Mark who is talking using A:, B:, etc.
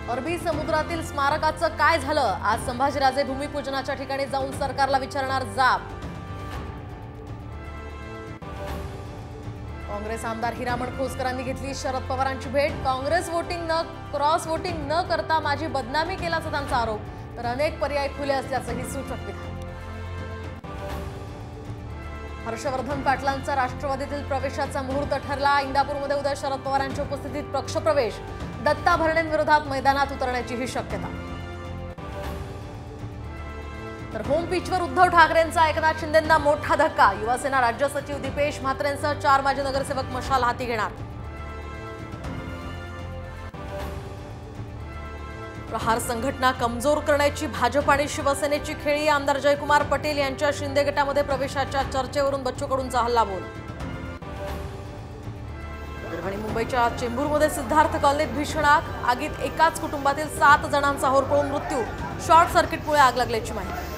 A: अरबी समुद्रातील स्मारकाचं काय झालं? आज संभाजीराजे भूमिपूजनाच्या ठिकाणी जाऊन सरकारला विचारणार जाब। काँग्रेस आमदार हिरामण खोसकरांनी घेतली शरद पवारांची भेट। काँग्रेस क्रॉस वोटिंग न करता माझी बदनामी केल्याचा त्यांचा आरोप। तर अनेक पर्याय खुले असल्याचंही सूचक विधान। हर्षवर्धन पाटलांचा राष्ट्रवादीतील प्रवेशाचा मुहूर्त ठरला। इंदापूरमध्ये उद्या शरद पवारांच्या उपस्थितीत पक्षप्रवेश। दत्ता भरणेंविरोधात मैदानात उतरण्याची ही शक्यता। तर होम पिचवर उद्धव ठाकरेंचा एकनाथ शिंदेंना मोठा धक्का। युवासेना राज्य सचिव दीपेश म्हात्रेंसह 4 माजी नगरसेवक मशाल हाती घेणार। प्रहार संघटना कमजोर करण्याची भाजप आणि शिवसेनेची खेळी। आमदार जयकुमार पटेल यांच्या शिंदे गटामध्ये प्रवेशाच्या चर्चेवरून बच्चू कडूंचा हल्लाबोल। आणि मुंबईच्या चेंबूरमध्ये सिद्धार्थ कॉलनीत भीषण आग। आगीत एकाच कुटुंबातील 7 जणांचा होरपळून मृत्यू। शॉर्ट सर्किटमुळे आग लागल्याची माहिती।